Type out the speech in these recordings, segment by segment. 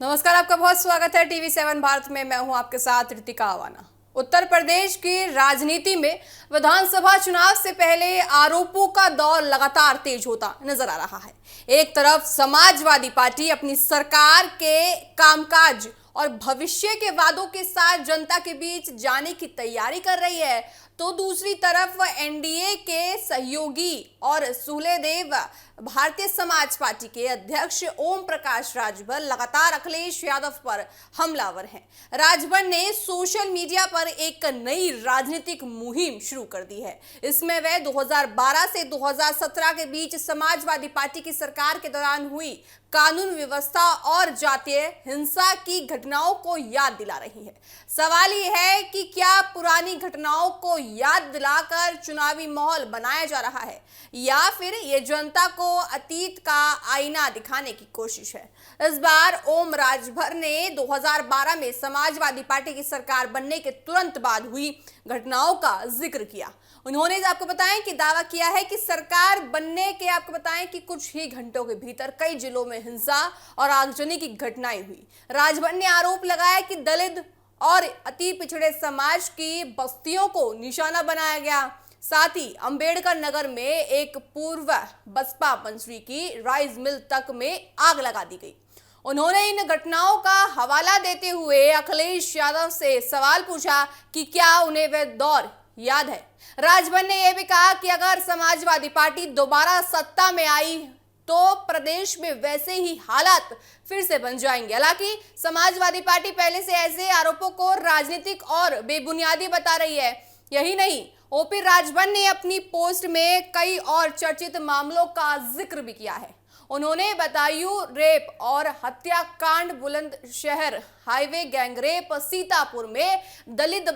नमस्कार, आपका बहुत स्वागत है टीवी 7 भारत में। मैं हूं आपके साथ रितिका अवाना। उत्तर प्रदेश की राजनीति में विधानसभा चुनाव से पहले आरोपों का दौर लगातार तेज होता नजर आ रहा है। एक तरफ समाजवादी पार्टी अपनी सरकार के कामकाज और भविष्य के वादों के साथ जनता के बीच जाने की तैयारी कर रही है, तो दूसरी तरफ एनडीए के सहयोगी और सुहलदेव भारतीय समाज पार्टी के अध्यक्ष ओम प्रकाश राजभर लगातार अखिलेश यादव पर हमलावर हैं। राजभर ने सोशल मीडिया पर एक नई राजनीतिक मुहिम शुरू कर दी है। इसमें वे 2012 से 2017 के बीच समाजवादी पार्टी की सरकार के दौरान हुई कानून व्यवस्था और जातीय हिंसा की घटनाओं को याद दिला रही है। सवाल यह है कि क्या पुरानी घटनाओं को याद दिलाकर चुनावी माहौल बनाया जा रहा है या फिर ये जनता को अतीत का आईना दिखाने की कोशिश है। इस बार ओम राजभर ने 2012 में समाजवादी पार्टी की सरकार बनने के तुरंत बाद हुई घटनाओं का जिक्र किया। उन्होंने आपको बताएं कि दावा किया है कि सरकार बनने के आपको बताएं कि कुछ ही घंटों के भीतर कई जिलों में हिंसा और आगजनी की घटनाएं हुई। राजभर ने आरोप लगाया कि दलित और अति पिछड़े समाज की बस्तियों को निशाना बनाया गया। साथ ही अंबेडकर नगर में एक पूर्व बसपा मंत्री की राइस मिल तक में आग लगा दी गई। उन्होंने इन घटनाओं का हवाला देते हुए अखिलेश यादव से सवाल पूछा कि क्या उन्हें वह दौर याद है। राजभर ने यह भी कहा कि अगर समाजवादी पार्टी दोबारा सत्ता में आई तो प्रदेश में वैसे ही हालात फिर से बन जाएंगे। हालांकि समाजवादी पार्टी पहले से ऐसे आरोपों को राजनीतिक और बेबुनियादी बता रही है। यही नहीं, ओपी राजभर ने अपनी पोस्ट में कई और चर्चित मामलों का जिक्र भी किया है। उन्होंने बदायूं रेप और हत्याकांड, बुलंदशहर हाईवे गैंगरेप, सीतापुर में दलित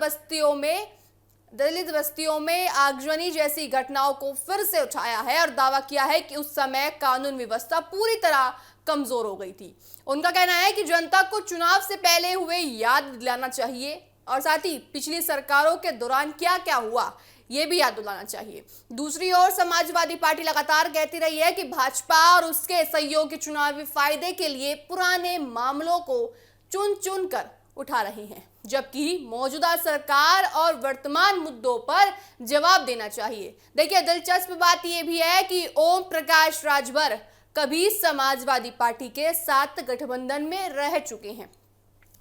बस्तियों में आगजनी जैसी घटनाओं को फिर से उठाया है और दावा किया है कि उस समय कानून व्यवस्था पूरी तरह कमजोर हो गई थी। उनका कहना है कि जनता को चुनाव से पहले हुए याद दिलाना चाहिए और साथ ही पिछली सरकारों के दौरान क्या क्या हुआ ये भी याद दिलाना चाहिए। दूसरी ओर समाजवादी पार्टी लगातार कहती रही है कि भाजपा और उसके सहयोगी चुनावी फायदे के लिए पुराने मामलों को चुन चुन कर उठा रही हैं, जबकि मौजूदा सरकार और वर्तमान मुद्दों पर जवाब देना चाहिए। देखिए, दिलचस्प बात यह भी है कि ओम प्रकाश राजभर कभी समाजवादी पार्टी के साथ गठबंधन में रह चुके हैं।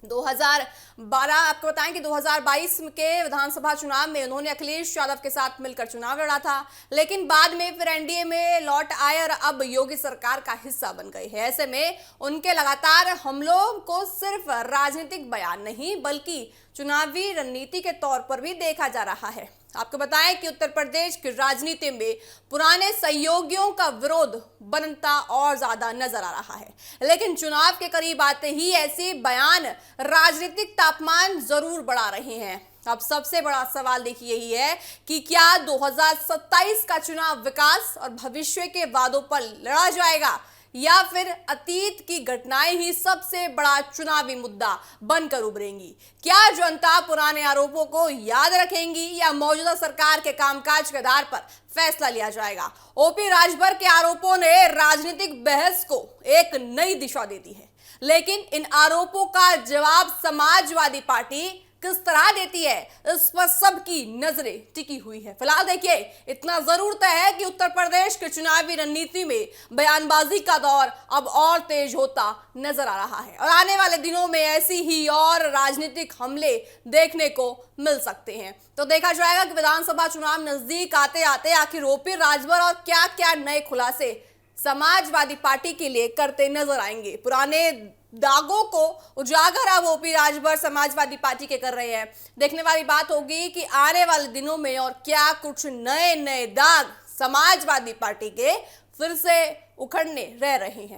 2012 आपको बताएं कि 2022 के विधानसभा चुनाव में उन्होंने अखिलेश यादव के साथ मिलकर चुनाव लड़ा था, लेकिन बाद में फिर एनडीए में लौट आए और अब योगी सरकार का हिस्सा बन गए हैं। ऐसे में उनके लगातार हमलों को सिर्फ राजनीतिक बयान नहीं बल्कि चुनावी रणनीति के तौर पर भी देखा जा रहा है। आपको बताएं कि उत्तर प्रदेश की राजनीति में पुराने सहयोगियों का विरोध बनता और ज्यादा नजर आ रहा है, लेकिन चुनाव के करीब आते ही ऐसे बयान राजनीतिक तापमान जरूर बढ़ा रहे हैं। अब सबसे बड़ा सवाल देखिए यही है कि क्या 2027 का चुनाव विकास और भविष्य के वादों पर लड़ा जाएगा या फिर अतीत की घटनाएं ही सबसे बड़ा चुनावी मुद्दा बनकर उभरेंगी। क्या जनता पुराने आरोपों को याद रखेंगी या मौजूदा सरकार के कामकाज के आधार पर फैसला लिया जाएगा। ओपी राजभर के आरोपों ने राजनीतिक बहस को एक नई दिशा दे दी है, लेकिन इन आरोपों का जवाब समाजवादी पार्टी किस तरह देती है, इस पर सबकी नजरें टिकी हुई है। फिलहाल देखिए, इतना जरूर तय है कि उत्तर प्रदेश के चुनावी रणनीति में बयानबाजी का दौर अब और तेज होता नजर आ रहा है और आने वाले दिनों में ऐसी ही और राजनीतिक हमले देखने को मिल सकते हैं। तो देखा जाएगा कि विधानसभा चुनाव नजदीक आते आते आखिर ओपी राजभर और क्या क्या नए खुलासे समाजवादी पार्टी के लिए करते नजर आएंगे। पुराने दागों को उजागर अब ओपी राजभर समाजवादी पार्टी के कर रहे हैं। देखने वाली बात होगी कि आने वाले दिनों में और क्या कुछ नए नए दाग समाजवादी पार्टी के फिर से उखड़ने रह रहे हैं।